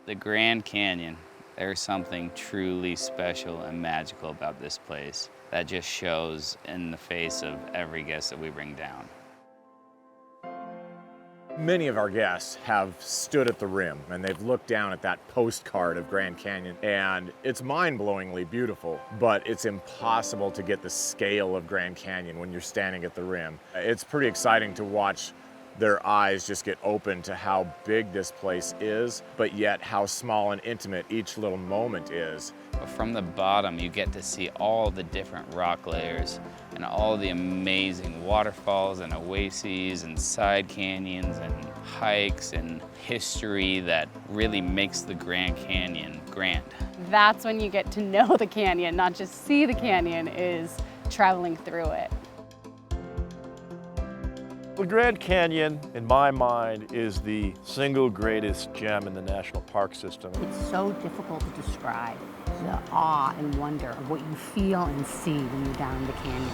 The Grand Canyon, there's something truly special and magical about this place that just shows in the face of every guest that we bring down. Many of our guests have stood at the rim and they've looked down at that postcard of Grand Canyon, and it's mind-blowingly beautiful, but it's impossible to get the scale of Grand Canyon when you're standing at the rim. It's pretty exciting to watch their eyes just get open to how big this place is, but yet how small and intimate each little moment is. From the bottom, you get to see all the different rock layers and all the amazing waterfalls and oases and side canyons and hikes and history that really makes the Grand Canyon grand. That's when you get to know the canyon, not just see the canyon, is traveling through it. The Grand Canyon, in my mind, is the single greatest gem in the national park system. It's so difficult to describe the awe and wonder of what you feel and see when you're down the canyon.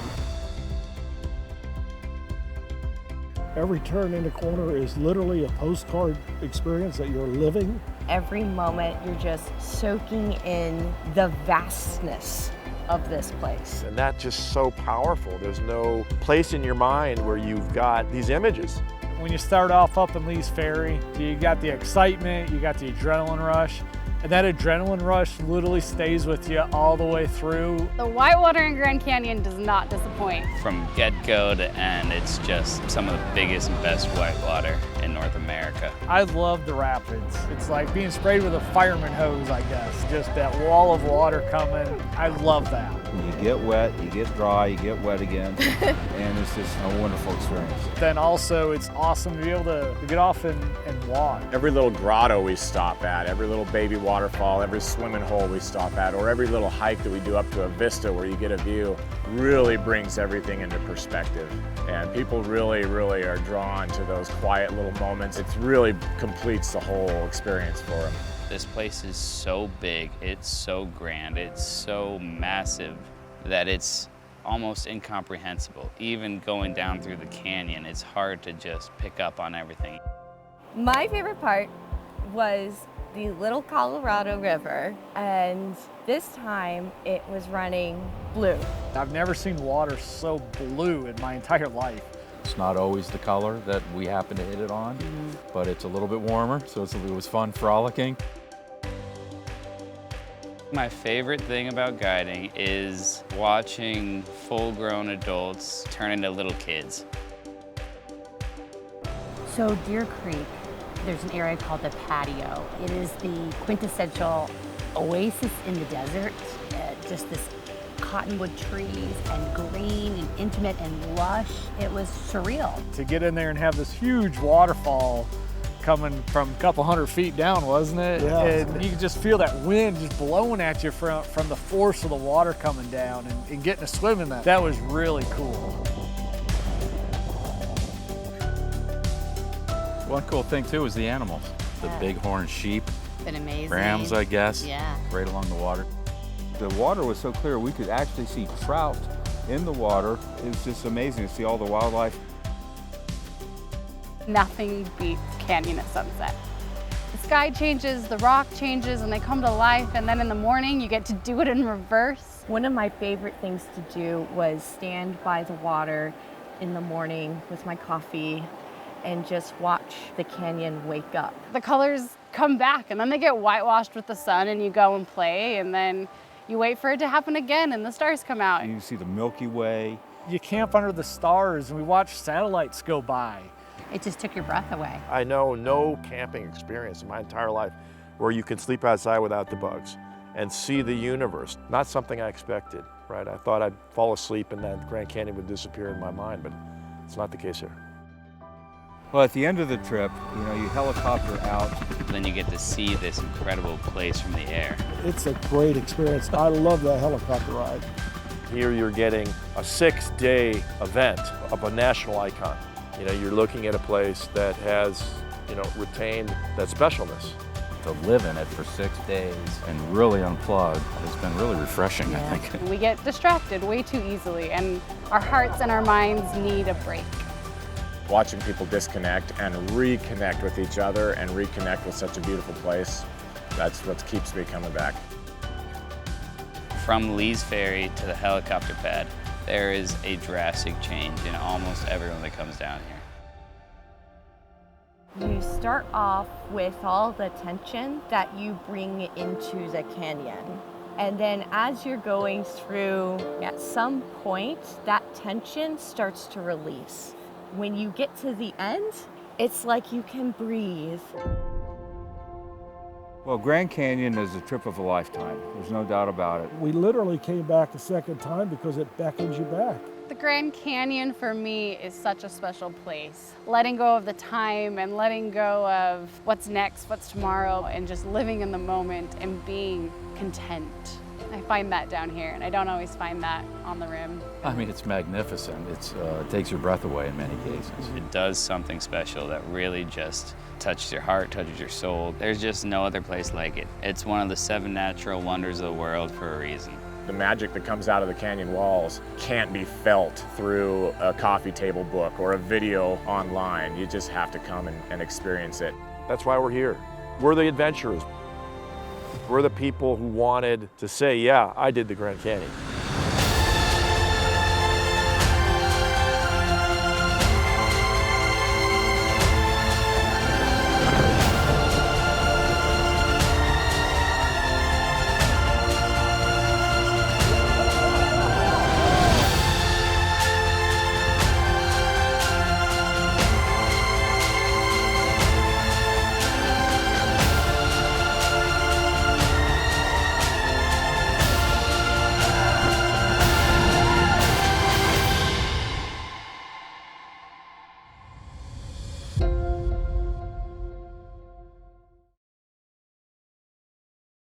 Every turn in the corner is literally a postcard experience that you're living. Every moment you're just soaking in the vastness of this place. And that's just so powerful. There's no place in your mind where you've got these images. When you start off up in Lee's Ferry, you got the excitement, you got the adrenaline rush, and that adrenaline rush literally stays with you all the way through. The whitewater in Grand Canyon does not disappoint. From get-go to end, it's just some of the biggest and best whitewater in North America. I love the rapids. It's like being sprayed with a fireman hose, I guess. Just that wall of water coming. I love that. You get wet, you get dry, you get wet again, and it's just a wonderful experience. Then also, it's awesome to be able to get off and walk. Every little grotto we stop at, every little baby waterfall, every swimming hole we stop at, or every little hike that we do up to a vista where you get a view, really brings everything into perspective. And people really are drawn to those quiet little moments. It really completes the whole experience for them. This place is so big, it's so grand, it's so massive that it's almost incomprehensible. Even going down through the canyon, it's hard to just pick up on everything. My favorite part was the Little Colorado River, and this time it was running blue. I've never seen water so blue in my entire life. It's not always the color that we happen to hit it on, but it's a little bit warmer, so it was fun frolicking. My favorite thing about guiding is watching full-grown adults turn into little kids. So Deer Creek, there's an area called the patio. It is the quintessential oasis in the desert. Just this cottonwood trees and green and intimate and lush. It was surreal. To get in there and have this huge waterfall coming from a couple hundred feet down, wasn't it? Yeah. And you could just feel that wind just blowing at you from the force of the water coming down and getting to swim in that. That was really cool. One cool thing too is the animals. The Yeah. bighorn sheep, Been amazing. rams, I guess, Yeah. right along the water. The water was so clear we could actually see trout in the water. It was just amazing to see all the wildlife. Nothing beats canyon at sunset. The sky changes, the rock changes, and they come to life, and then in the morning you get to do it in reverse. One of my favorite things to do was stand by the water in the morning with my coffee and just watch the canyon wake up. The colors come back, and then they get whitewashed with the sun, and you go and play, and then you wait for it to happen again, and the stars come out. You see the Milky Way. You camp under the stars, and we watch satellites go by. It just took your breath away. I know no camping experience in my entire life where you can sleep outside without the bugs and see the universe. Not something I expected, right? I thought I'd fall asleep and then Grand Canyon would disappear in my mind, but it's not the case here. Well, at the end of the trip, you helicopter out. Then you get to see this incredible place from the air. It's a great experience. I love that helicopter ride. Here you're getting a 6-day event of a national icon. You're looking at a place that has, retained that specialness. To live in it for 6 days and really unplug has been really refreshing, Yeah. I think. We get distracted way too easily, and our hearts and our minds need a break. Watching people disconnect and reconnect with each other and reconnect with such a beautiful place That's what keeps me coming back. From Lee's Ferry to the helicopter pad, there is a drastic change in almost everyone that comes down here. You start off with all the tension that you bring into the canyon. And then as you're going through, at some point, that tension starts to release. When you get to the end, it's like you can breathe. Well, Grand Canyon is a trip of a lifetime. There's no doubt about it. We literally came back a second time because it beckons you back. The Grand Canyon for me is such a special place. Letting go of the time and letting go of what's next, what's tomorrow, and just living in the moment and being content. I find that down here, and I don't always find that on the rim. I mean, it's magnificent. It takes your breath away in many cases. It does something special that really just touches your heart, touches your soul. There's just no other place like it. It's one of the 7 natural wonders of the world for a reason. The magic that comes out of the canyon walls can't be felt through a coffee table book or a video online. You just have to come and experience it. That's why we're here. We're the adventurers. We're the people who wanted to say, yeah, I did the Grand Canyon.